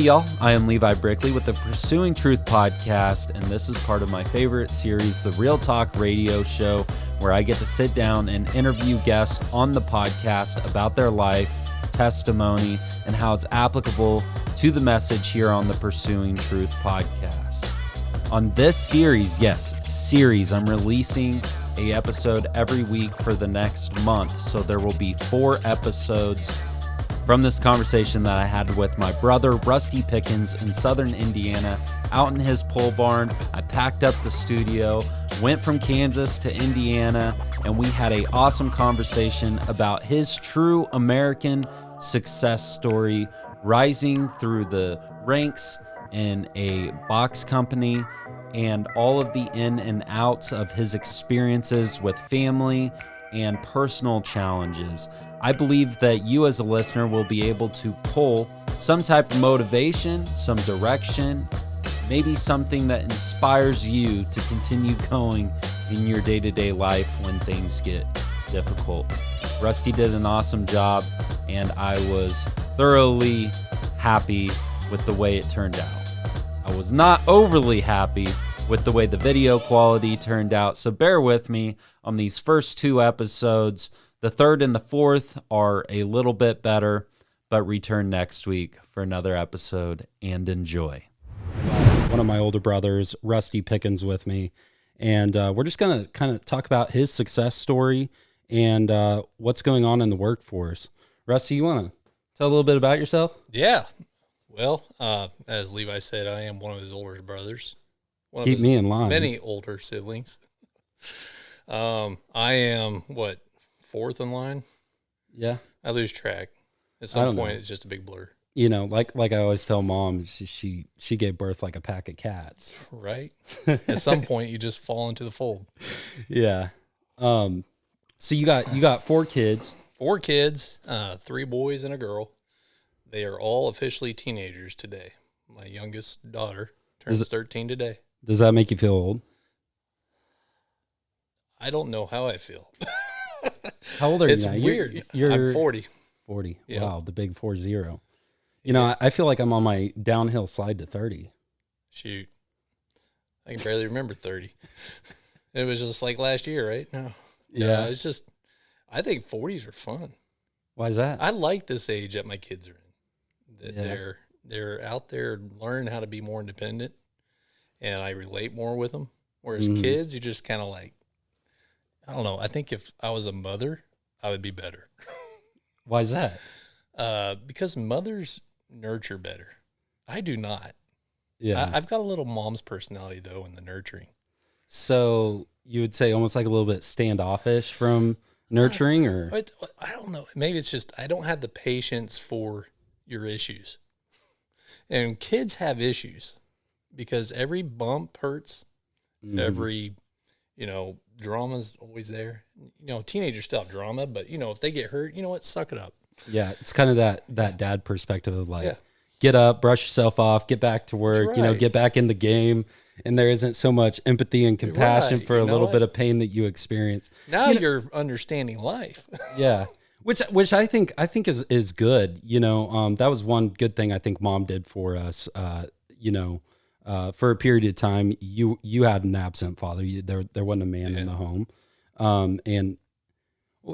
Hey y'all, I am Levi Brickley with the Pursuing Truth podcast, and this is part of my favorite series, the Real Talk radio show, where I get to sit down and interview guests on the podcast about their life, testimony, and how it's applicable to the message here on the Pursuing Truth podcast. On this series, I'm releasing an episode every week for the next month, so there will be 4 episodes from this conversation that I had with my brother, Rusty Pickens, in Southern Indiana, out in his pole barn. I packed up the studio, went from Kansas to Indiana, and we had an awesome conversation about his true American success story, rising through the ranks in a box company, and all of the in and outs of his experiences with family and personal challenges. I believe that you as a listener will be able to pull some type of motivation, some direction, maybe something that inspires you to continue going in your day-to-day life when things get difficult. Rusty did an awesome job, and I was thoroughly happy with the way it turned out. I was not overly happy with the way the video quality turned out, so bear with me on these first 2 episodes. The 3rd and the 4th are a little bit better, but return next week for another episode and enjoy. One of my older brothers, Rusty Pickens, with me, and we're just going to kind of talk about his success story and what's going on in the workforce. Rusty, you want to tell a little bit about yourself? Yeah. Well, as Levi said, I am one of his older brothers. Keep me in line. Many older siblings. I am, 4th in line? Yeah. I lose track. At some point, it's just a big blur. You know, like I always tell Mom, she gave birth like a pack of cats. Right. At some point, you just fall into the fold. Yeah. So you got 4 kids. 4 kids, 3 boys and a girl. They are all officially teenagers today. My youngest daughter turns 13 today. Does that make you feel old? I don't know how I feel. How old are you it's now? Weird. You're I'm 40. 40. Yeah. Wow, the big 40. You know, I feel like I'm on my downhill slide to 30. Shoot. I can barely remember 30. It was just like last year, right? No. Yeah. It's just, I think 40s are fun. Why is that? I like this age that my kids are in. They're out there learning how to be more independent, and I relate more with them. Whereas kids, you just kind of like, I don't know. I think if I was a mother, I would be better. Why is that? Because mothers nurture better. I do not. Yeah. I've got a little mom's personality, though, in the nurturing. So you would say almost like a little bit standoffish from nurturing, or? I don't know. Maybe it's just I don't have the patience for your issues. And kids have issues because every bump hurts. Every, drama's always there. Teenagers still have drama, but, if they get hurt, you know what? Suck it up. Yeah, it's kind of that dad perspective of like, get up, brush yourself off, get back to work, right. Get back in the game. And there isn't so much empathy and compassion for a little bit of pain that you experience. Now you're understanding life. Yeah. Which I think is good. That was one good thing I think Mom did for us. For a period of time, you had an absent father. There wasn't a man in the home. And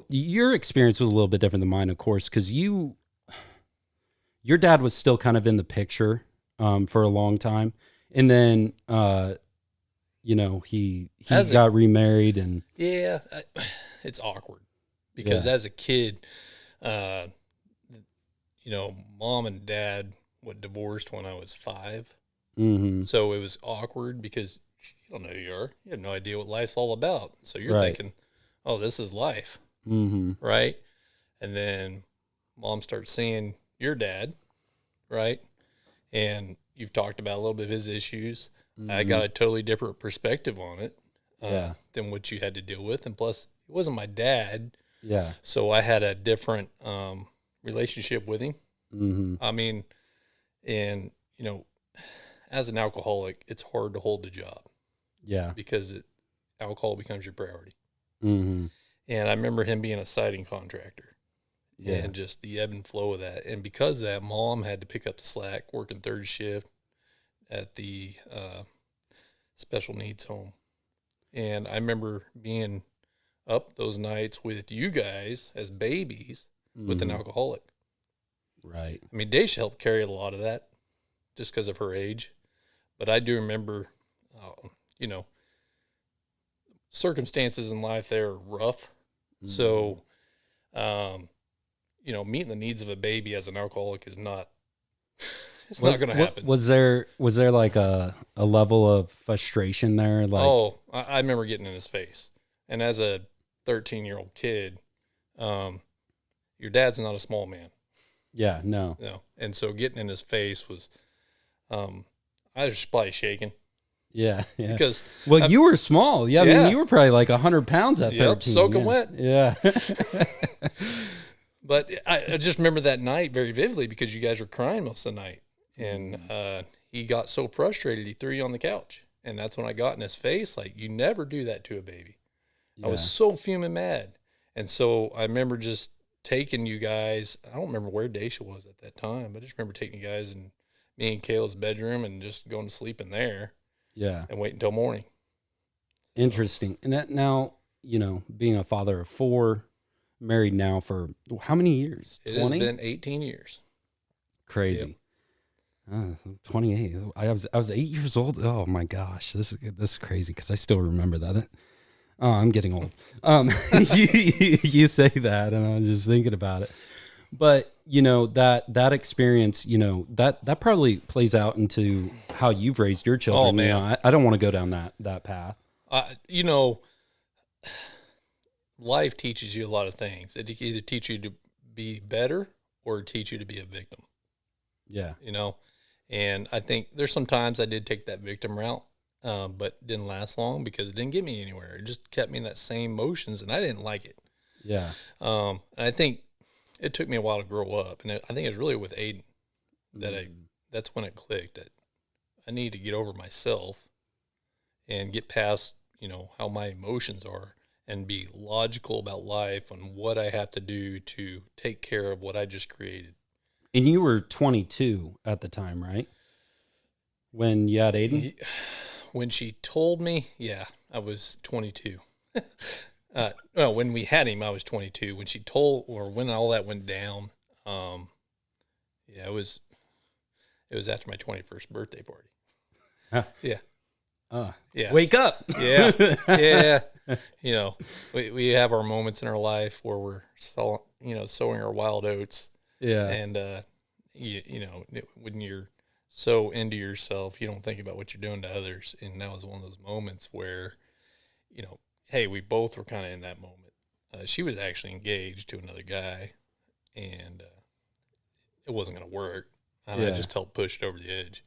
your experience was a little bit different than mine, of course, because your dad was still kind of in the picture for a long time. And then, he got remarried and. Yeah, it's awkward because as a kid, Mom and Dad divorced when I was 5. Mm-hmm. So it was awkward because you don't know who you are. You have no idea what life's all about. So you're thinking, oh, this is life. Mm-hmm. Right? And then Mom starts seeing your dad, right? And you've talked about a little bit of his issues. Mm-hmm. I got a totally different perspective on it than what you had to deal with. And plus, it wasn't my dad. Yeah. So I had a different relationship with him. Mm-hmm. I mean, and, as an alcoholic, it's hard to hold the job. Yeah. Because alcohol becomes your priority. Mm-hmm. And I remember him being a siding contractor. and just the ebb and flow of that. And because of that, Mom had to pick up the slack, working third shift at the special needs home. And I remember being up those nights with you guys as babies with an alcoholic. Right. I mean, Daisha helped carry a lot of that just because of her age. But I do remember, circumstances in life there are rough. So, meeting the needs of a baby as an alcoholic is not, it's not going to happen. Was there like a level of frustration there? Like, I remember getting in his face. And as a 13-year-old kid, your dad's not a small man. Yeah, no. And so getting in his face was, I was probably shaking. Yeah. Because you were small. Yeah, I mean, you were probably like 100 pounds at 13. Soaking wet. Yeah. But I just remember that night very vividly because you guys were crying most of the night. And he got so frustrated, he threw you on the couch. And that's when I got in his face, like, you never do that to a baby. Yeah. I was so fuming mad. And so I remember just taking you guys, I don't remember where Daisha was at that time, but I just remember taking you guys in me and Kayla's bedroom and just going to sleep in there. Yeah. And wait until morning. Interesting. And that now, being a father of 4, married now for how many years? 20? It has been 18 years. Crazy. Yep. 28. I was 8 years old. Oh my gosh. This is crazy because I still remember that. Oh, I'm getting old. You say that and I was just thinking about it. But, that experience, that probably plays out into how you've raised your children. Oh, man. I don't want to go down that path. Life teaches you a lot of things. It either teach you to be better or teach you to be a victim. Yeah. And I think there's some times I did take that victim route, but didn't last long because it didn't get me anywhere. It just kept me in that same motions, and I didn't like it. Yeah. And I think it took me a while to grow up, and I think it was really with Aiden that that's when it clicked. That I need to get over myself and get past, how my emotions are and be logical about life and what I have to do to take care of what I just created. And you were 22 at the time, right? When you had Aiden? When she told me, I was 22. When we had him, I was 22. When she told, or when all that went down, it was after my 21st birthday party. Huh. Yeah. Yeah. Wake up. Yeah. Yeah. We have our moments in our life where we're sowing our wild oats. Yeah. And, when you're so into yourself, you don't think about what you're doing to others. And that was one of those moments where, hey, we both were kind of in that moment. She was actually engaged to another guy, and it wasn't going to work. I just helped push it over the edge.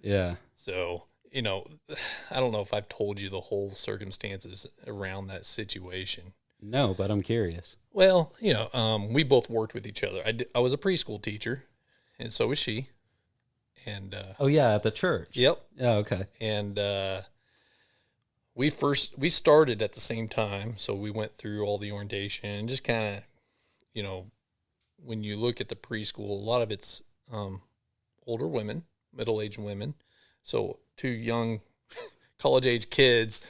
Yeah. So, I don't know if I've told you the whole circumstances around that situation. No, but I'm curious. Well, we both worked with each other. I was a preschool teacher, and so was she. And at the church. Yep. Yeah, okay. And we started at the same time, so we went through all the orientation and just kind of, when you look at the preschool, a lot of it's older women, middle-aged women. So 2 young college-age kids,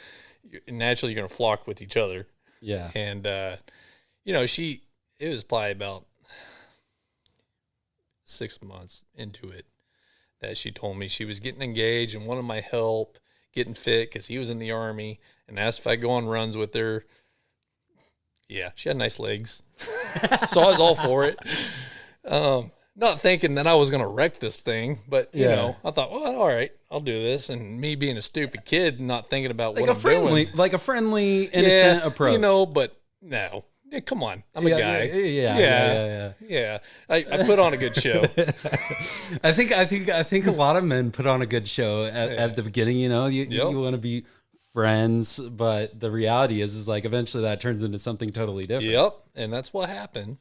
naturally you're going to flock with each other. Yeah. And, it was probably about 6 months into it that she told me she was getting engaged and wanted my help getting fit because he was in the Army, and asked if I'd go on runs with her. Yeah, she had nice legs. So I was all for it. Not thinking that I was going to wreck this thing, but, I thought, well, all right, I'll do this. And me being a stupid kid, not thinking about what I'm doing. Like a friendly, innocent approach. But no. Yeah, come on. I'm a guy. Yeah. I put on a good show. I think a lot of men put on a good show at the beginning. You want to be friends, but the reality is like eventually that turns into something totally different. Yep, and that's what happened.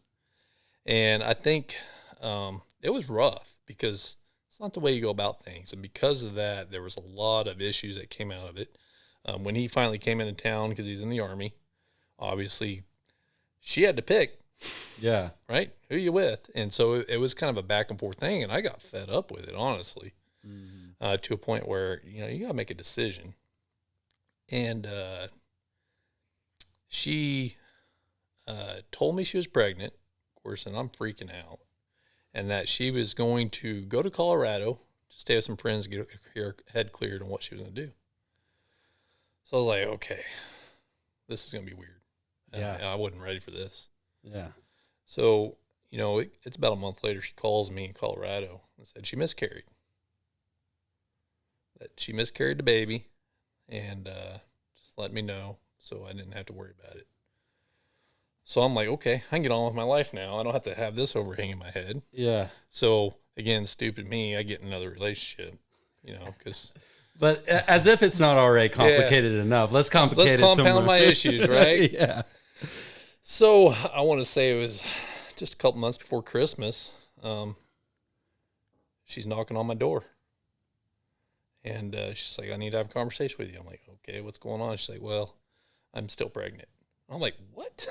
And I think it was rough because it's not the way you go about things, and because of that, there was a lot of issues that came out of it. When he finally came into town because he's in the Army, obviously. She had to pick. Yeah. Right? Who you with? And so it was kind of a back and forth thing, and I got fed up with it, honestly, to a point where, you got to make a decision. And she told me she was pregnant, of course, and I'm freaking out, and that she was going to go to Colorado to stay with some friends, get her head cleared on what she was going to do. So I was like, okay, this is going to be weird. Yeah. I wasn't ready for this. Yeah. So, it's about a month later, she calls me in Colorado and said she miscarried. That she miscarried the baby, and just let me know so I didn't have to worry about it. So I'm like, okay, I can get on with my life now. I don't have to have this overhanging my head. Yeah. So, again, stupid me, I get in another relationship, because... But as if it's not already complicated enough. Let's complicate it. Let's compound my issues, right? Yeah. So I want to say it was just a couple months before Christmas. She's knocking on my door. And she's like, I need to have a conversation with you. I'm like, okay, what's going on? She's like, well, I'm still pregnant. I'm like, what?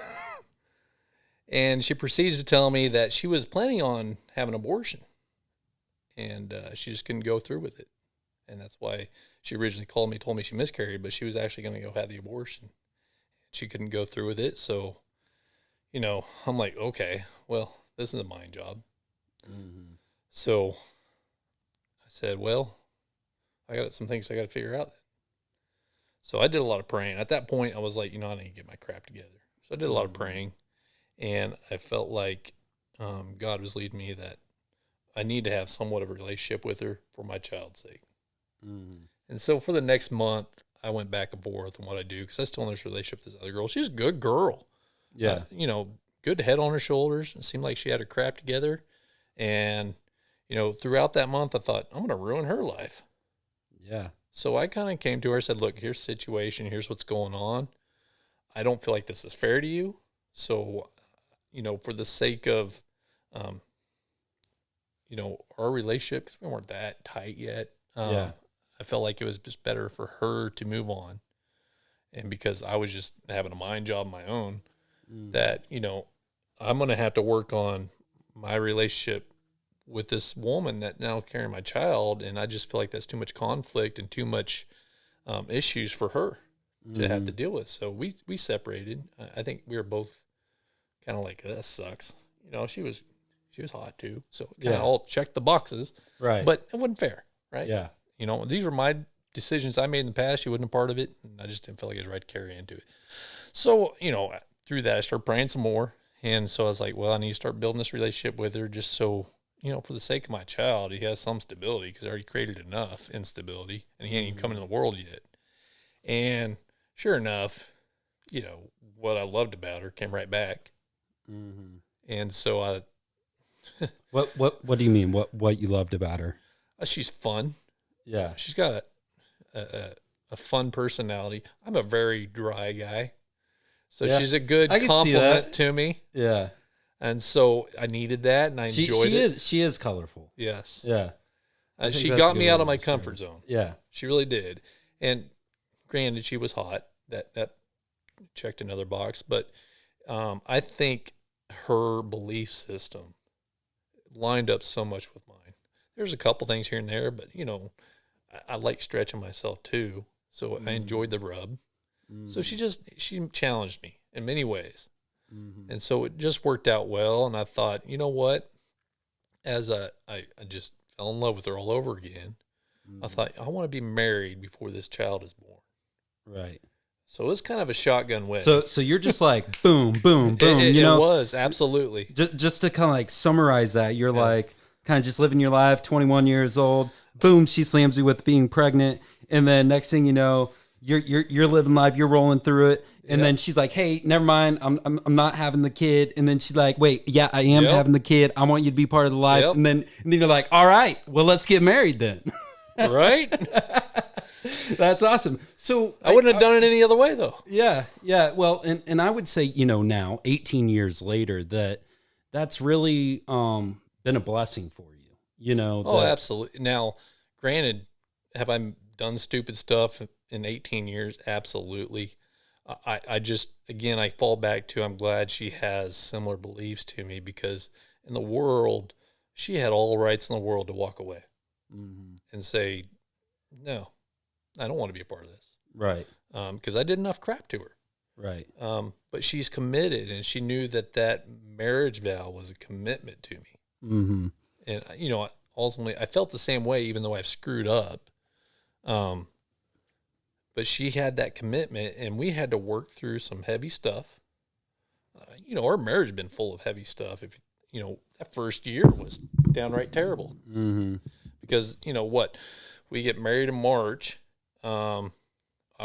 And she proceeds to tell me that she was planning on having an abortion. And she just couldn't go through with it. And that's why she originally called me, told me she miscarried, but she was actually going to go have the abortion. She couldn't go through with it. So, I'm like, okay, well, this is a mind job. Mm-hmm. So I said, well, I got some things I got to figure out. So I did a lot of praying. At that point, I was like, I need to get my crap together. So I did a lot of praying, and I felt like God was leading me that I need to have somewhat of a relationship with her for my child's sake. Mm-hmm. And so for the next month, I went back and forth on what I do, because I was still in this relationship with this other girl. She's a good girl. Yeah. Good head on her shoulders. It seemed like she had her crap together. And, throughout that month, I thought, I'm going to ruin her life. Yeah. So I kind of came to her and said, look, here's the situation. Here's what's going on. I don't feel like this is fair to you. So, for the sake of, our relationship, because we weren't that tight yet. I felt like it was just better for her to move on. And because I was just having a mind job of my own, that, I'm going to have to work on my relationship with this woman that now carrying my child. And I just feel like that's too much conflict and too much issues for her to have to deal with. So we separated. I think we were both kind of like, that sucks. She was hot too. So kind of all checked the boxes. Right. But it wasn't fair. Right. Yeah. These were my decisions I made in the past. She wasn't a part of it. And I just didn't feel like it was right to carry into it. So, through that, I started praying some more. And so I was like, well, I need to start building this relationship with her just so, for the sake of my child, he has some stability, because I already created enough instability and he ain't even coming in the world yet. And sure enough, what I loved about her came right back. Mm-hmm. And so I... What do you mean? What you loved about her? She's fun. Yeah. She's got a fun personality. I'm a very dry guy. So she's a good compliment to me. Yeah. And so I needed that, and I enjoyed it. She is colorful. Yes. Yeah. She got me out of my comfort zone. Yeah. She really did. And granted, she was hot. That checked another box. But I think her belief system lined up so much with mine. There's a couple things here and there, but, I like stretching myself too. So I enjoyed the rub. So she challenged me in many ways. Mm-hmm. And so it just worked out well. And I thought, you know what? As I just fell in love with her all over again. Mm-hmm. I thought, I want to be married before this child is born. Right. So it was kind of a shotgun wedding. So you're just like, boom, boom, boom. It was, absolutely. Just to kind of like summarize that, you're like kind of just living your life, 21 years old. Boom, she slams you with being pregnant. And then next thing you know, you're living life, you're rolling through it. And then she's like, hey, never mind, I'm not having the kid. And then she's like, wait, yeah, I am having the kid. I want you to be part of the life. And then you're like, all right, well, let's get married then. Right? That's awesome. So I wouldn't have done it any other way, though. Yeah. Well, and I would say, now 18 years later, that's really been a blessing for you. Oh, absolutely. Now, granted, have I done stupid stuff in 18 years? Absolutely. I just, again, I fall back to, I'm glad she has similar beliefs to me, because in the world, she had all the rights in the world to walk away and say, no, I don't want to be a part of this. Right. Because I did enough crap to her. Right. But she's committed, and she knew that marriage vow was a commitment to me. And, you know, ultimately, I felt the same way, even though I've screwed up. But she had that commitment, and we had to work through some heavy stuff. You know, our marriage had been full of heavy stuff. If you know, that first year was downright terrible. Because, you know what, we get married in March. I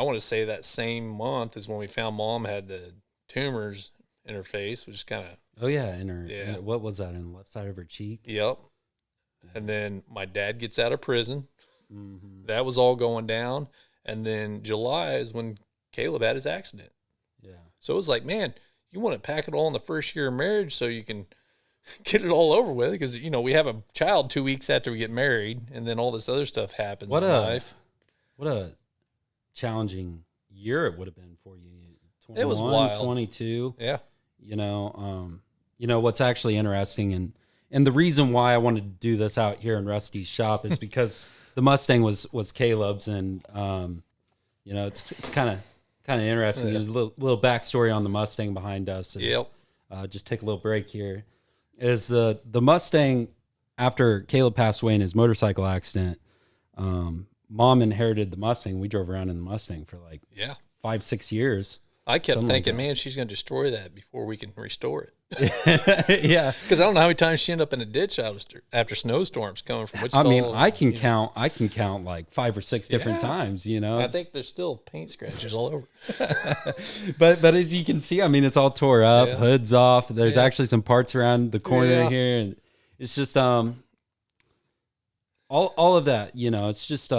want to say that same month is when we found Mom had the tumors in her face, which is kind of... Oh, yeah, in her, what was that, in the left side of her cheek? Yep. And then my dad gets out of prison. That was all going down. And then July is when Caleb had his accident. Yeah. So it was like, man, you want to pack it all in the first year of marriage so you can get it all over with, because, you know, we have a child 2 weeks after we get married, and then all this other stuff happens in life. What a challenging year it would have been for you. It was wild. 22. Yeah. You know, what's actually interesting, and the reason why I wanted to do this out here in Rusty's shop is because the Mustang was Caleb's, and you know, it's kind of interesting. Yeah. A little backstory on the Mustang behind us. Just take a little break here. Is the Mustang, after Caleb passed away in his motorcycle accident, Mom inherited the Mustang. We drove around in the Mustang for like 5-6 years. I kept thinking, man, she's going to destroy that before we can restore it. Yeah, because I don't know how many times she ended up in a ditch after snowstorms coming from Wichita. I mean, I can count like 5 or 6 different times. You know, I think there's still paint scratches all over. but as you can see, I mean, it's all tore up, hood's off. There's actually some parts around the corner here, and it's just all of that. You know, it's just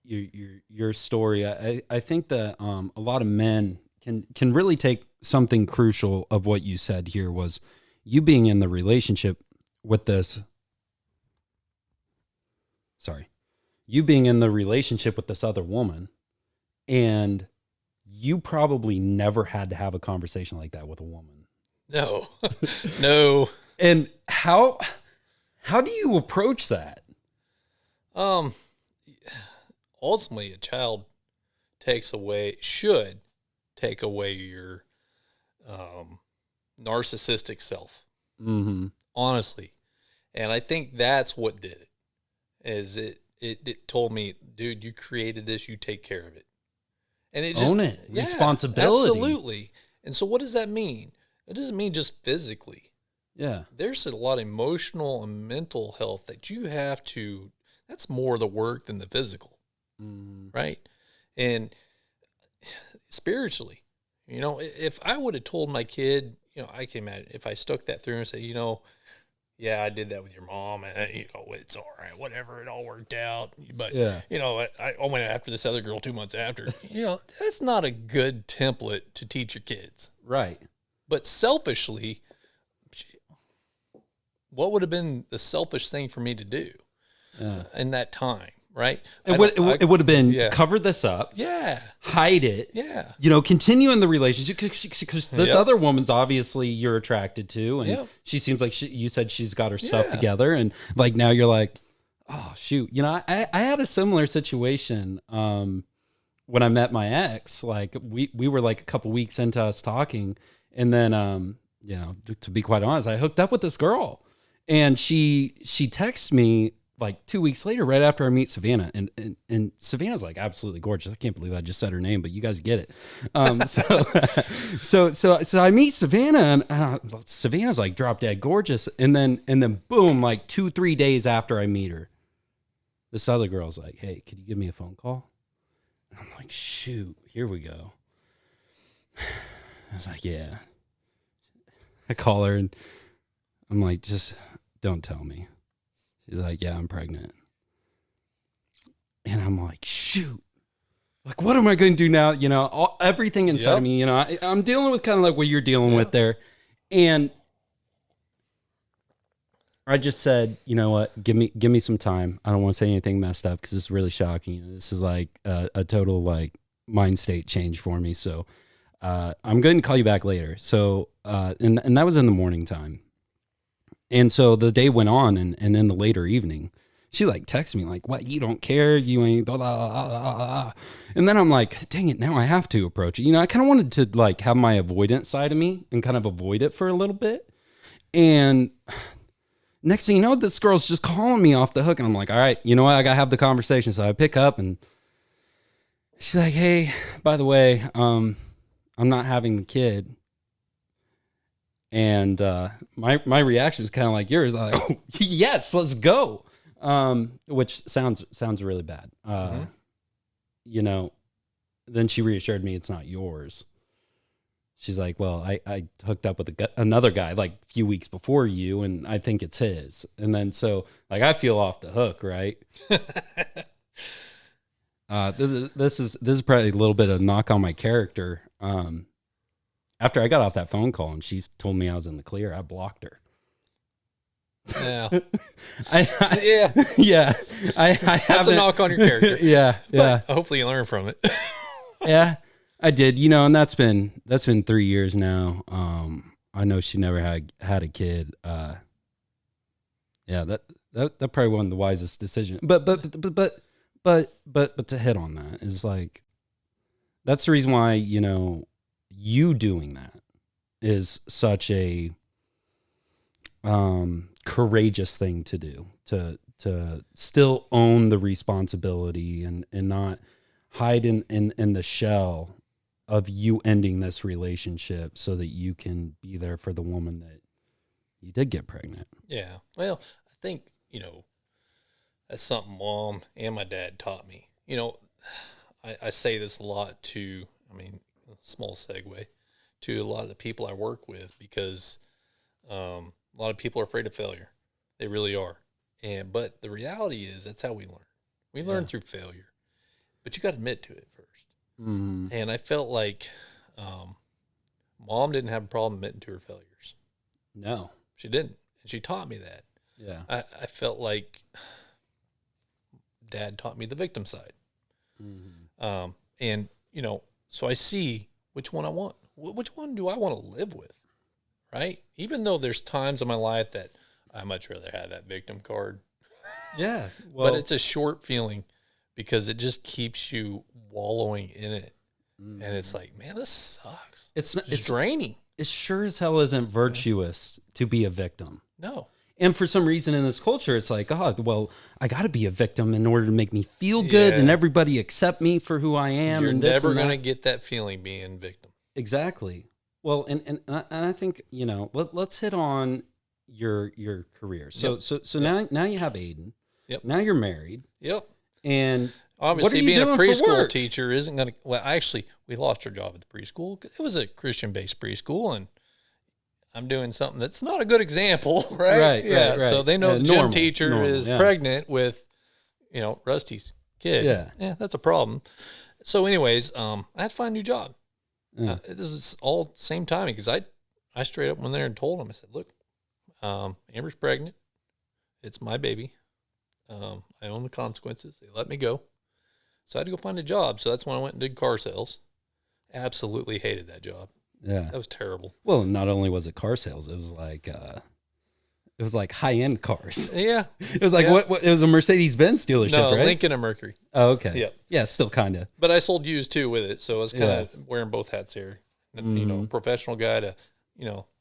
your story. I think that a lot of men can really take something crucial of what you said here, was you being in the relationship with this. You being in the relationship with this other woman, and you probably never had to have a conversation like that with a woman. No, no. And how do you approach that? Ultimately, a child should take away your narcissistic self. Honestly. And I think that's what did it. Is it told me, dude, you created this, you take care of it. And it just own it. Responsibility. Absolutely. And so what does that mean? It doesn't mean just physically. Yeah. There's a lot of emotional and mental health that you have to, that's more the work than the physical. Right? And spiritually, you know, if I would have told my kid, you know, I can imagine if I stuck that through and said, you know, yeah, I did that with your mom, and you know, it's all right, whatever, it all worked out. But you know, I went after this other girl 2 months after. You know, that's not a good template to teach your kids, right? But selfishly, what would have been the selfish thing for me to do in that time? Right. It would have been cover this up. Yeah. Hide it. Yeah. You know, continue in the relationship because this other woman's obviously you're attracted to, and she seems like you said she's got her stuff together, and like now you're like, oh shoot, you know, I had a similar situation when I met my ex. Like we were like a couple weeks into us talking, and then you know, to be quite honest, I hooked up with this girl, and she texted me like 2 weeks later, right after I meet Savannah, and Savannah's like absolutely gorgeous. I can't believe I just said her name, but you guys get it. So I meet Savannah, and Savannah's like drop dead gorgeous, and then boom, like 2-3 days after I meet her, this other girl's like, hey, could you give me a phone call? And I'm like, shoot, here we go. I was like, yeah. I call her, and I'm like, just don't tell me. She's like, yeah, I'm pregnant. And I'm like, shoot. Like, what am I going to do now? You know, everything inside of me, you know, I'm dealing with kind of like what you're dealing with there. And I just said, you know what, give me some time. I don't want to say anything messed up because it's really shocking. This is like a total like mind state change for me. So I'm going to call you back later. So, and that was in the morning time. And so the day went on, and in the later evening, she like texts me like, what, you don't care? You ain't blah, blah, blah, blah, blah. And then I'm like, dang it, now I have to approach it. I kind of wanted to like have my avoidant side of me and kind of avoid it for a little bit. And next thing you know, this girl's just calling me off the hook. And I'm like, all right, you know what? I got to have the conversation. So I pick up and she's like, hey, by the way, I'm not having the kid. And my reaction was kind of like yours. I'm like, oh, yes, let's go. Which sounds really bad. Then she reassured me it's not yours. She's like, well, I hooked up with another guy like a few weeks before you, and I think it's his. And then so like I feel off the hook, right? This is probably a little bit of knock on my character. After I got off that phone call and she told me I was in the clear, I blocked her. Yeah. Yeah. I That's a knock on your character. Yeah. But hopefully you learn from it. Yeah, I did. And that's been 3 years now. I know she never had a kid. Yeah, that probably wasn't the wisest decision. But to hit on that is like, that's the reason why, you doing that is such a courageous thing to do, to still own the responsibility and not hide in the shell of you ending this relationship so that you can be there for the woman that you did get pregnant. Yeah. Well, I think, that's something mom and my dad taught me. I say this a lot to, small segue, to a lot of the people I work with, because a lot of people are afraid of failure. They really are. But the reality is that's how we learn. We learn through failure. But you got to admit to it first. Mm-hmm. And I felt like mom didn't have a problem admitting to her failures. No. She didn't. And she taught me that. Yeah. I felt like dad taught me the victim side. Mm-hmm. So I see which one I want. Which one do I want to live with? Right? Even though there's times in my life that I much rather have that victim card. Yeah. Well, but it's a short feeling because it just keeps you wallowing in it. Mm-hmm. And it's like, man, this sucks. It's draining. It sure as hell isn't virtuous to be a victim. No. And for some reason in this culture, it's like, oh, well, I got to be a victim in order to make me feel good and everybody accept me for who I am. You're and never going to get that feeling being victim. Exactly. Well, and I think, let's hit on your career. So now you have Aiden. Yep. Now you're married. Yep. And obviously being a preschool teacher isn't going to, well, actually, we lost our job at the preschool. It was a Christian-based preschool, and I'm doing something that's not a good example, right? Right. So they know the gym teacher is pregnant with, Rusty's kid. Yeah, that's a problem. So anyways, I had to find a new job. Yeah. This is all same timing because I straight up went there and told him, I said, look, Amber's pregnant. It's my baby. I own the consequences. They let me go. So I had to go find a job. So that's when I went and did car sales. Absolutely hated that job. Yeah. That was terrible. Well, not only was it car sales, it was like high-end cars. Yeah. It was like, what it was a Mercedes-Benz dealership, right? Lincoln and Mercury. Oh, okay. Yeah. Yeah, still kind of. But I sold used too with it. So I was kind of wearing both hats here. And, professional guy to,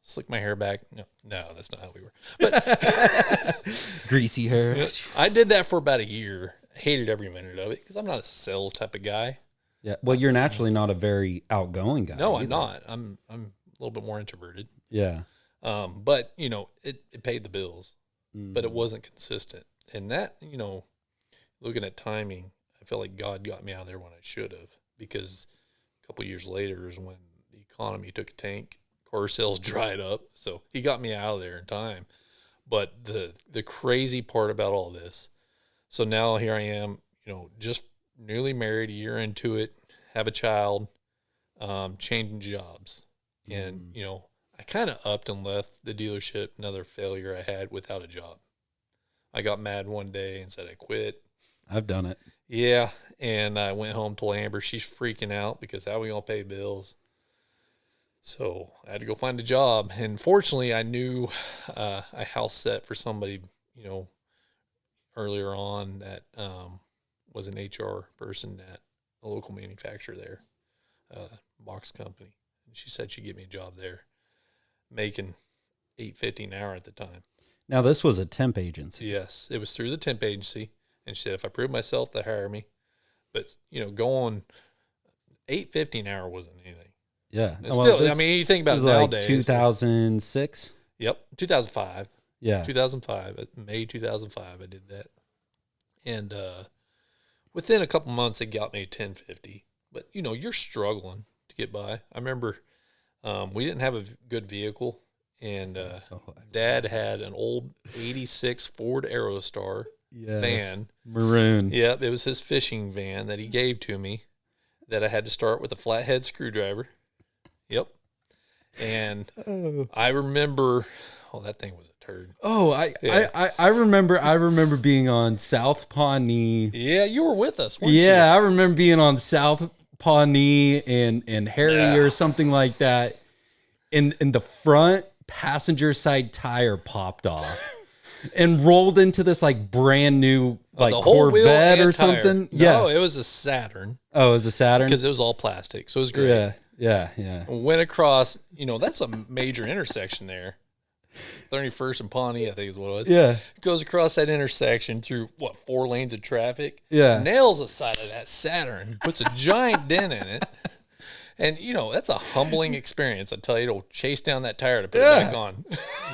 slick my hair back. No, that's not how we were. But greasy hair. I did that for about a year. I hated every minute of it because I'm not a sales type of guy. Yeah. Well, you're naturally not a very outgoing guy. No, either. I'm not. I'm a little bit more introverted. Yeah. But it paid the bills, but it wasn't consistent. And that, looking at timing, I felt like God got me out of there when I should have, because a couple of years later is when the economy took a tank, car sales dried up. So he got me out of there in time. But the crazy part about all this, so now here I am, just newly married, a year into it, have a child, changing jobs. And, I kind of upped and left the dealership, another failure I had, without a job. I got mad one day and said I quit. I've done it. Yeah, and I went home, told Amber, she's freaking out because how are we going to pay bills? So I had to go find a job. And fortunately, I knew a house set for somebody, earlier on that was an HR person at a local manufacturer there, box company. And she said she'd give me a job there, making $8.50 an hour at the time. Now, this was a temp agency. Yes, it was through the temp agency. And she said, if I prove myself, they hire me. But, going $8.50 an hour wasn't anything. Yeah. Well, still, you think about it nowadays. 2006? Yep, 2005. Yeah. 2005, May 2005, I did that. And within a couple months, it got me $10.50. But, you're struggling to get by. I remember we didn't have a good vehicle. And Dad had an old 86 Ford Aerostar van. Maroon. Yep, it was his fishing van that he gave to me that I had to start with a flathead screwdriver. Yep. And I remember, that thing was a turd. Oh, I remember being on South Pawnee. Yeah, you were with us, weren't you? Yeah, I remember being on South Pawnee and Harry or something like that. In the front passenger side tire popped off and rolled into this like brand new Corvette or something. No, it was a Saturn. Oh, it was a Saturn? Because it was all plastic, so it was great. Yeah. Went across, that's a major intersection there. 31st and Pawnee, I think is what it was. Yeah. Goes across that intersection through, 4 lanes of traffic? Yeah. Nails the side of that Saturn, puts a giant dent in it. And, that's a humbling experience. I tell you, it'll chase down that tire to put it back on.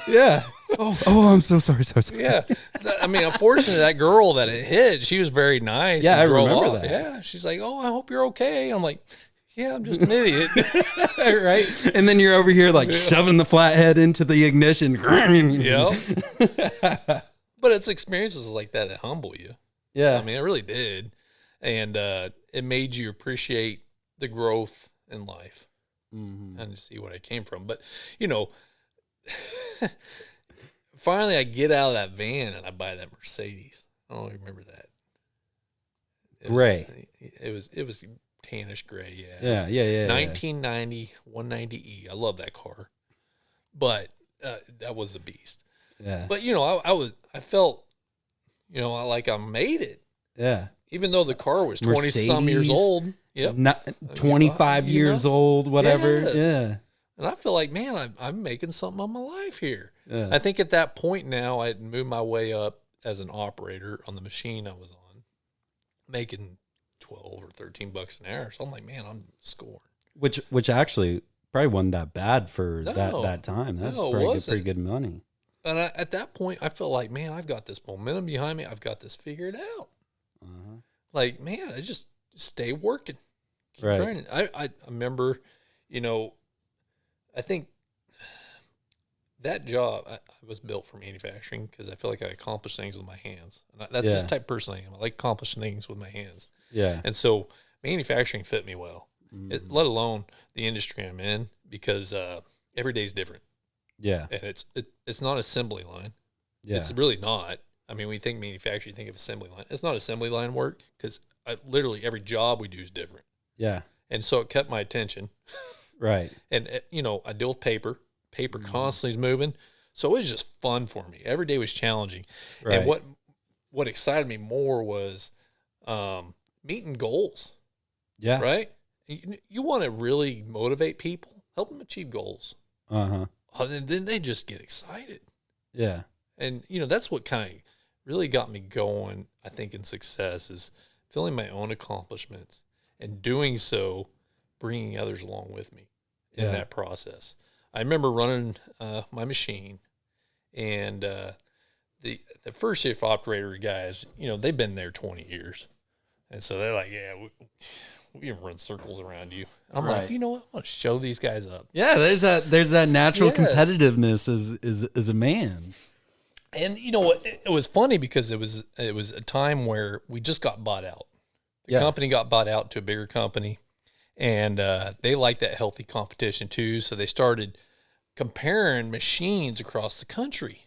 Yeah. Oh, I'm so sorry. Yeah. Unfortunately, that girl that it hit, she was very nice. Yeah, I remember that. Yeah. She's like, I hope you're okay. I'm like, yeah, I'm just an idiot. Right? And then you're over here shoving the flathead into the ignition. Yep. But it's experiences like that humble you. Yeah. It really did. And it made you appreciate the growth in life and see what I came from. But, finally I get out of that van and I buy that Mercedes. I don't remember that. Gray. It was tannish gray. Yeah. 1990 190E. I love that car. But that was a beast. Yeah. But, I felt, like I made it. Yeah. Even though the car was 20-some years old. Yep. 25 years old, whatever. Yes. Yeah. And I feel like, man, I'm making something of my life here. Yeah. I think at that point now, I'd moved my way up as an operator on the machine I was on, making $12 or $13 an hour. So I'm like, man, I'm scoring. Which actually probably wasn't that bad for that time. That's pretty good money. And at that point, I felt like, man, I've got this momentum behind me. I've got this figured out. Like, man, I just stay working. Keep grinding. I remember, I think that job, I was built for manufacturing because I feel like I accomplish things with my hands. And that's just the type of person I am. I like accomplishing things with my hands. Yeah. And so manufacturing fit me well, let alone the industry I'm in, because every day's different. Yeah. And it's not assembly line. Yeah. It's really not. When you think manufacturing, you think of assembly line. It's not assembly line work because literally every job we do is different. Yeah. And so it kept my attention. Right. And, I deal with paper. Paper constantly is moving. So it was just fun for me. Every day was challenging. Right. And what excited me more was meeting goals. Yeah. Right? You want to really motivate people, help them achieve goals. Uh-huh. And then they just get excited. Yeah. And, that's what kind of really got me going, I think, in success is feeling my own accomplishments and doing so, bringing others along with me in that process. I remember running my machine, and the first shift operator guys, they've been there 20 years. And so they're like, yeah, we can run circles around you. I'm like, you know what? I want to show these guys up. Yeah, there's that natural competitiveness as a man. And it was funny because it was a time where we just got bought out. The company got bought out to a bigger company, and they liked that healthy competition too. So they started comparing machines across the country,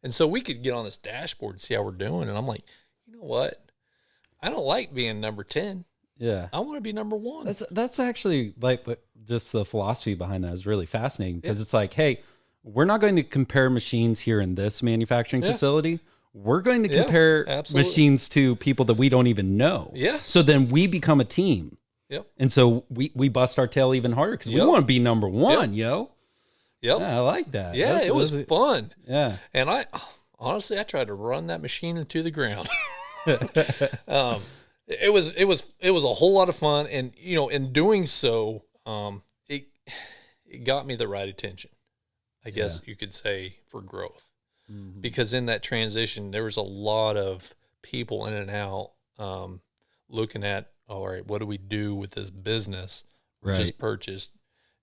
and so we could get on this dashboard and see how we're doing. And I'm like, you know what? I don't like being number 10. Yeah. I want to be number one. That's actually like just the philosophy behind that is really fascinating because it's like, hey, we're not going to compare machines here in this manufacturing facility. We're going to compare machines to people that we don't even know. Yeah. So then we become a team. Yep. And so we bust our tail even harder because we want to be number one, yo. Yep. Yeah, I like that. Yeah, it was fun. Yeah. And I honestly tried to run that machine into the ground. It was a whole lot of fun, and in doing so, it got me the right attention, I guess you could say, for growth. Mm-hmm. Because in that transition, there was a lot of people in and out, looking at, all right, what do we do with this business we just purchased?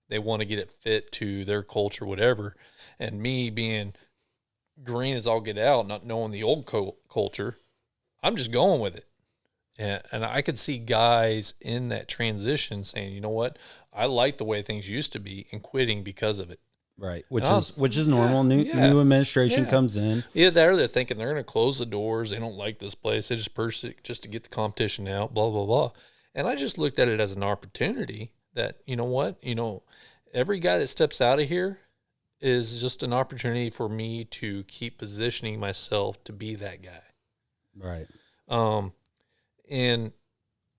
They want to get it fit to their culture, whatever. And me being green as all get out, not knowing the old culture, I'm just going with it. And I could see guys in that transition saying, you know what, I like the way things used to be, and quitting because of it. Right, which is normal. New administration comes in. Yeah, they're thinking they're going to close the doors. They don't like this place. They just purchase it just to get the competition out, blah, blah, blah. And I just looked at it as an opportunity that, you know what, every guy that steps out of here is just an opportunity for me to keep positioning myself to be that guy. Right. And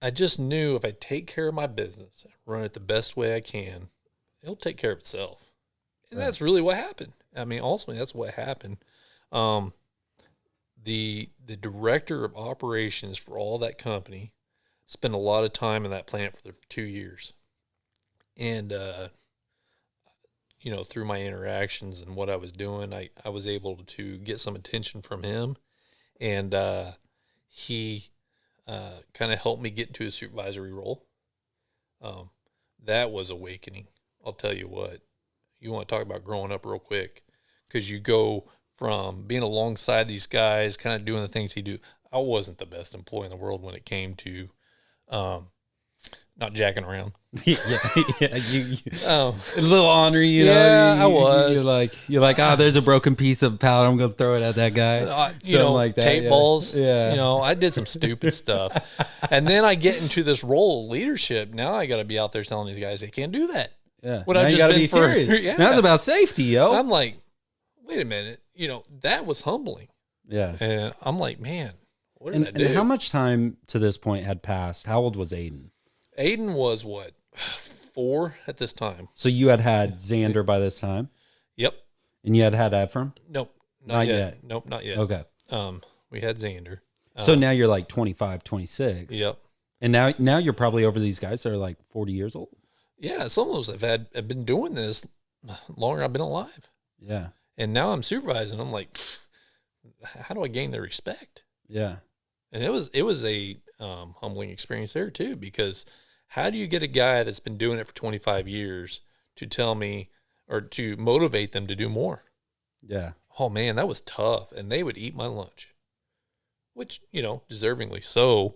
I just knew if I take care of my business, run it the best way I can, it'll take care of itself. And that's really what happened. I mean, ultimately, that's what happened. The director of operations for all that company spent a lot of time in that plant for the 2 years. And, through my interactions and what I was doing, I was able to get some attention from him. And he kind of helped me get into a supervisory role. That was awakening. I'll tell you what. You want to talk about growing up real quick, because you go from being alongside these guys, kind of doing the things he do. I wasn't the best employee in the world when it came to not jacking around. You a little ornery, you know. I was. You're like, there's a broken piece of pallet. I'm gonna throw it at that guy. Like that. Tape balls. Yeah. I did some stupid stuff, and then I get into this role of leadership. Now I got to be out there telling these guys they can't do that. Yeah. What I just got to be serious. Now it's about safety, yo. I'm like, wait a minute. That was humbling. Yeah. And I'm like, man, what did I do? And how much time to this point had passed? How old was Aiden? Aiden was what, 4 at this time. So you had Xander by this time? Yep. And you had Ephraim? Nope. Not yet. Nope, not yet. Okay. We had Xander. So now you're like 25, 26. Yep. And now you're probably over these guys that are like 40 years old. Yeah, some of those have been doing this longer than I've been alive. Yeah. And now I'm supervising. I'm like, how do I gain their respect? Yeah. And it was a humbling experience there too, because how do you get a guy that's been doing it for 25 years to tell me or to motivate them to do more? Yeah. Oh man, that was tough. And they would eat my lunch, which, deservingly so.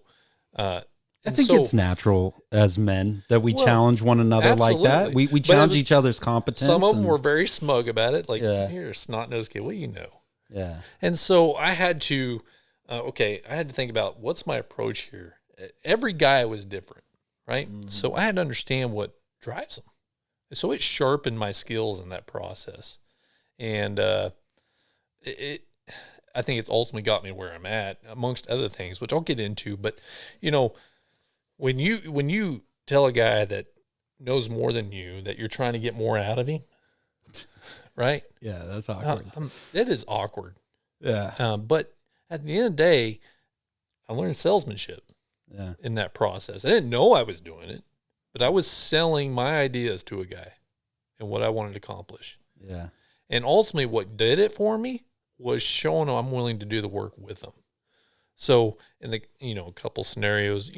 I think it's natural as men that we challenge one another absolutely. like that. We challenge each other's competence. Some of them were very smug about it. Like, you're a snot-nosed kid. What do you know? Yeah. And so I had to, I had to think about what's my approach here. Every guy was different, right? Mm-hmm. So I had to understand what drives them. So it sharpened my skills in that process. And I think it's ultimately got me where I'm at, amongst other things, which I'll get into. But, when you tell a guy that knows more than you that you're trying to get more out of him, right? Yeah, that's awkward. It is awkward. Yeah. But at the end of the day, I learned salesmanship in that process. I didn't know I was doing it, but I was selling my ideas to a guy and what I wanted to accomplish. Yeah. And ultimately what did it for me was showing I'm willing to do the work with them. So in the, a couple scenarios,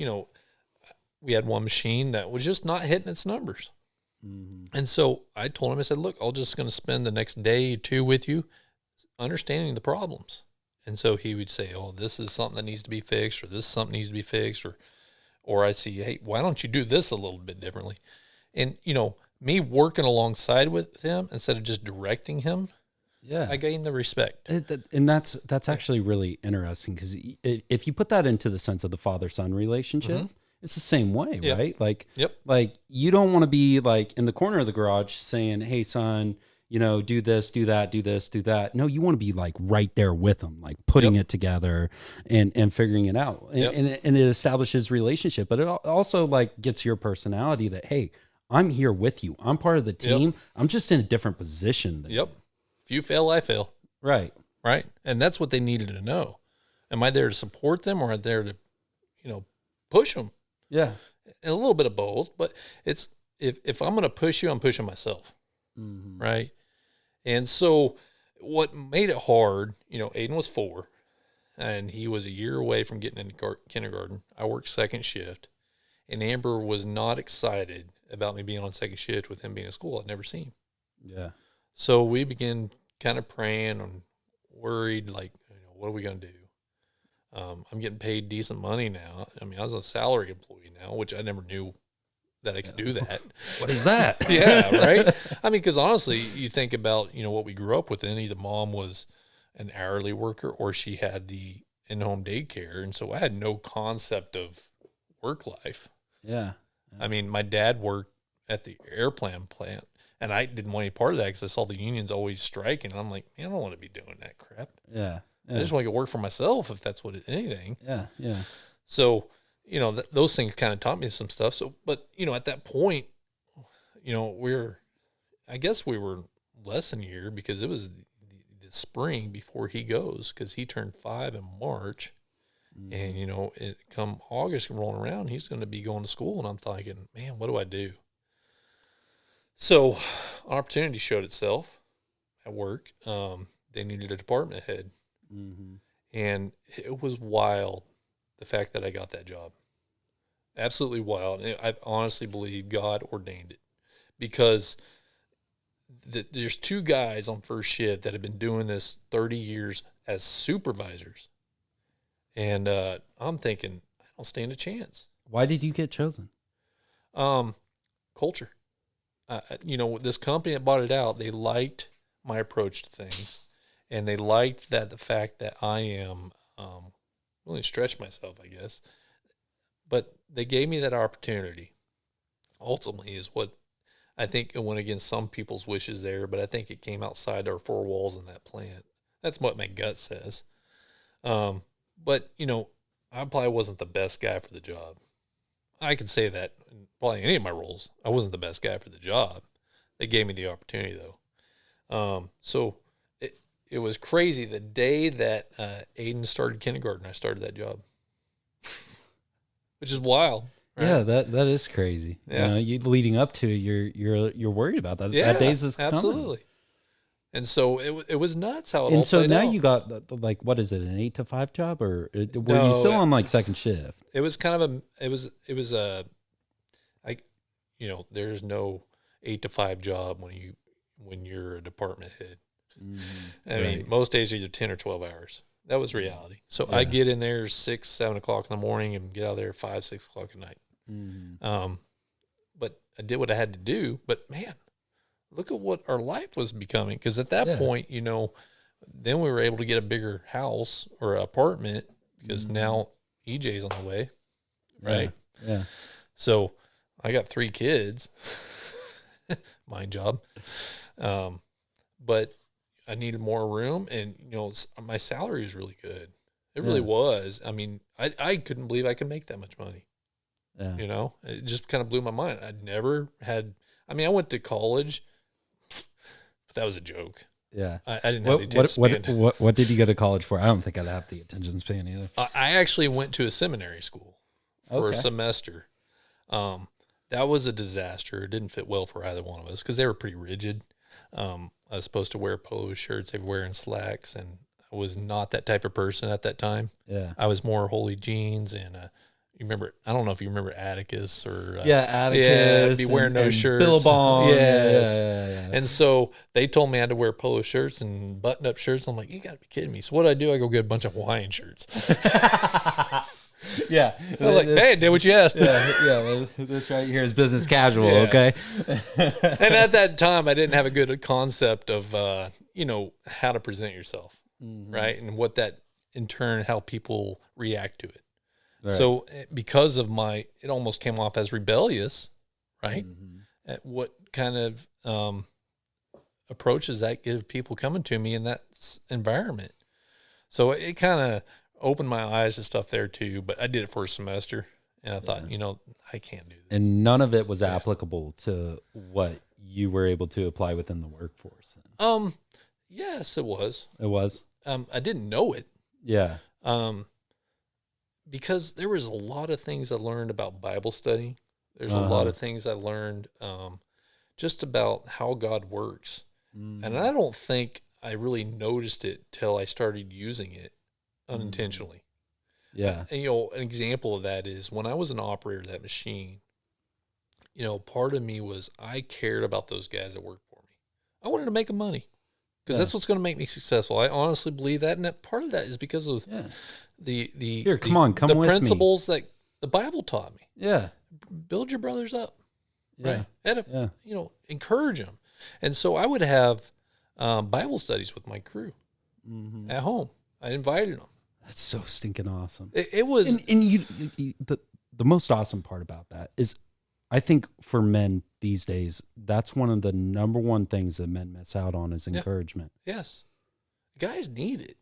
we had one machine that was just not hitting its numbers. Mm-hmm. And so I told him, I said, look, I'm just going to spend the next day or two with you understanding the problems. And so he would say, oh, this is something that needs to be fixed, or this is something needs to be fixed, or I see, hey, why don't you do this a little bit differently? And, me working alongside with him instead of just directing him, I gained the respect. And that's actually really interesting, because if you put that into the sense of the father-son relationship, mm-hmm. it's the same way, Yep. right? Like, Yep. like you don't want to be like in the corner of the garage saying, "Hey, son, you know, do this, do that, do this, do that." No, you want to be like right there with them, like putting it together and figuring it out. And it establishes relationship, but it also like gets your personality that, hey, I'm here with you. I'm part of the team. I'm just in a different position than you. If you fail, I fail. Right. Right. And that's what they needed to know. Am I there to support them, or am I there to, push them? Yeah. And a little bit of both, but it's, if I'm going to push you, I'm pushing myself. Mm-hmm. Right. And so what made it hard, Aiden was 4 and he was a year away from getting into kindergarten. I worked second shift, and Amber was not excited about me being on second shift with him being in school. I'd never seen him. Yeah. So we began kind of praying and worried, like, what are we going to do? I'm getting paid decent money now. I mean, I was a salary employee now, which I never knew that I could do that. What is that? Yeah, right? I mean, because honestly, you think about, what we grew up with, and either mom was an hourly worker or she had the in-home daycare. And so I had no concept of work life. Yeah. I mean, my dad worked at the airplane plant, and I didn't want any part of that because I saw the unions always striking. And I'm like, man, I don't want to be doing that crap. Yeah. I just want to go work for myself, if that's what anything. Yeah. Yeah. So, those things kind of taught me some stuff. So, but, at that point, I guess we were less than a year, because it was the spring before he goes, because he turned 5 in March. And, it come August rolling around, he's going to be going to school. And I'm thinking, man, what do I do? So opportunity showed itself at work. They needed a department head. Mm-hmm. And it was wild, the fact that I got that job. Absolutely wild. And I honestly believe God ordained it, because there's 2 guys on first shift that have been doing this 30 years as supervisors. And I'm thinking, I don't stand a chance. Why did you get chosen? Culture. This company that bought it out, they liked my approach to things. And they liked the fact that I am willing to stretch myself, I guess. But they gave me that opportunity. Ultimately is what I think it went against some people's wishes there, but I think it came outside our 4 walls in that plant. That's what my gut says. But, I probably wasn't the best guy for the job. I could say that in probably any of my roles. I wasn't the best guy for the job. They gave me the opportunity, though. So it was crazy. The day that Aiden started kindergarten, I started that job, which is wild. Right? Yeah, that is crazy. Yeah, you leading up to it, you're worried about that. Yeah, that days is coming. Absolutely. And so it was nuts how it all And so played now out. you got like, what is it, an 8 to 5 job, or were No, you still on like second shift? It was kind of there's no 8 to 5 job when you're a department head. I mean, most days are either 10 or 12 hours. That was reality. So I get in there 6, 7 o'clock in the morning and get out of there 5, 6 o'clock at night. But I did what I had to do. But man, look at what our life was becoming. Because at that point, then we were able to get a bigger house or apartment, because now EJ's on the way, right? Yeah. So I got 3 kids, mind job. But I needed more room, and, my salary was really good. It really was. I mean, I couldn't believe I could make that much money. Yeah. It just kind of blew my mind. I'd never had, I went to college, but that was a joke. Yeah. I didn't have the attention span. What did you go to college for? I don't think I'd have the attention span either. I actually went to a seminary school for a semester. That was a disaster. It didn't fit well for either one of us, because they were pretty rigid. I was supposed to wear polo shirts everywhere and slacks, and I was not that type of person at that time. Yeah. I was more holy jeans, and you remember, I don't know if you remember Atticus or... Atticus. Be wearing those shirts. Billabong. Yes. Yeah. And so they told me I had to wear polo shirts and button-up shirts. I'm like, you got to be kidding me. So what do? I go get a bunch of Hawaiian shirts. Yeah. I'm like, hey, I did what you asked. Yeah. This right here is business casual, okay? And at that time, I didn't have a good concept of, how to present yourself, right? And what that, in turn, how people react to it. Right. So because of it almost came off as rebellious, right? At what kind of approaches that give people coming to me in that environment. So it kind of opened my eyes to stuff there too, but I did it for a semester and I thought, I can't do this. And none of it was applicable to what you were able to apply within the workforce. Yes, it was. It was? I didn't know it. Yeah. Because there was a lot of things I learned about Bible study. There's a lot of things I learned just about how God works. And I don't think I really noticed it till I started using it unintentionally. Yeah. And, an example of that is when I was an operator of that machine, part of me was I cared about those guys that worked for me. I wanted to make them money because that's what's going to make me successful. I honestly believe that. And that part of that is because of the principles that the Bible taught me. Yeah. Build your brothers up. Yeah. Right. Encourage them. And so I would have Bible studies with my crew at home. I invited them. That's so stinking awesome. It was. And the most awesome part about that is I think for men these days, that's one of the number one things that men miss out on is encouragement. Yes. Guys need it.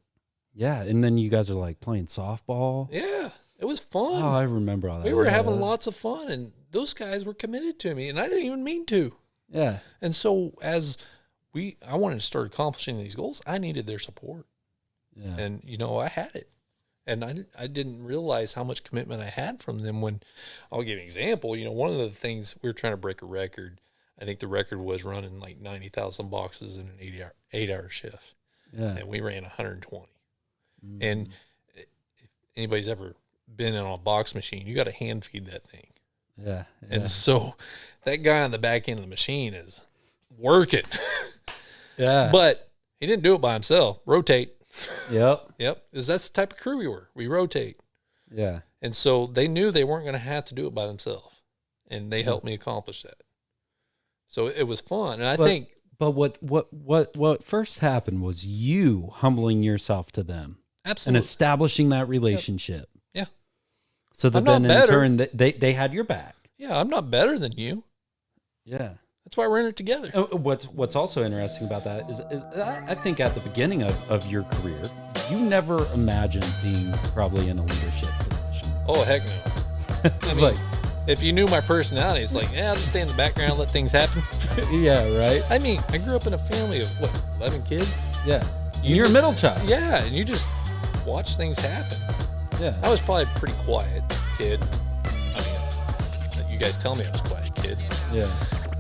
Yeah. And then you guys are like playing softball. Yeah. It was fun. Oh, I remember all that. We were having lots of fun, and those guys were committed to me, and I didn't even mean to. Yeah. And so as I wanted to start accomplishing these goals, I needed their support. Yeah. And, I had it. And I didn't realize how much commitment I had from them when, I'll give you an example. One of the things, we were trying to break a record. I think the record was running like 90,000 boxes in an 8-hour shift. Yeah. And we ran 120. And if anybody's ever been in a box machine, you got to hand feed that thing. Yeah. And so that guy on the back end of the machine is working. Yeah. But he didn't do it by himself. Rotate. Yep. Because that's the type of crew we were. We rotate. Yeah. And so they knew they weren't going to have to do it by themselves. And they helped me accomplish that. So it was fun. And But what first happened was you humbling yourself to them. Absolutely. And establishing that relationship. Yeah. So that then in turn they had your back. Yeah, I'm not better than you. Yeah. That's why we're in it together. What's also interesting about that is I think at the beginning of your career, you never imagined being probably in a leadership position. Oh, heck no. I mean, if you knew my personality, it's like, I'll just stay in the background, let things happen. Yeah, right? I mean, I grew up in a family of, 11 kids? Yeah. You're a middle child. Yeah, and you just watch things happen. Yeah. I was probably a pretty quiet kid. I mean, you guys tell me I was a quiet kid. Yeah.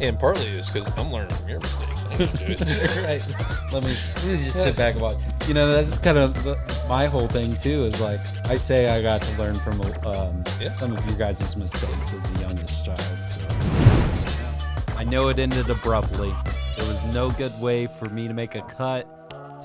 And partly it's because I'm learning from your mistakes. I ain't gonna do it. Right. Let me just sit back and watch. That's kind of my whole thing too. Is like I say, I got to learn from some of you guys' mistakes as the youngest child. So I know it ended abruptly. There was no good way for me to make a cut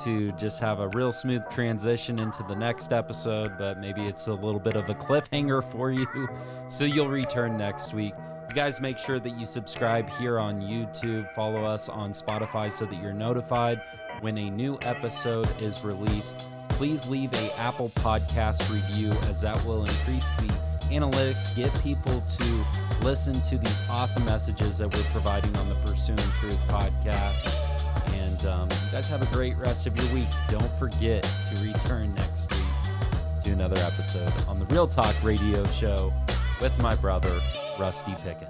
to just have a real smooth transition into the next episode, but maybe it's a little bit of a cliffhanger for you. So you'll return next week. You guys make sure that you subscribe here on YouTube, follow us on Spotify so that you're notified when a new episode is released. Please leave a Apple Podcast review, as that will increase the analytics, get people to listen to these awesome messages that we're providing on the Pursuing Truth podcast. And you guys have a great rest of your week. Don't forget to return next week to another episode on the Real Talk Radio Show with my brother, Rusty Pickens.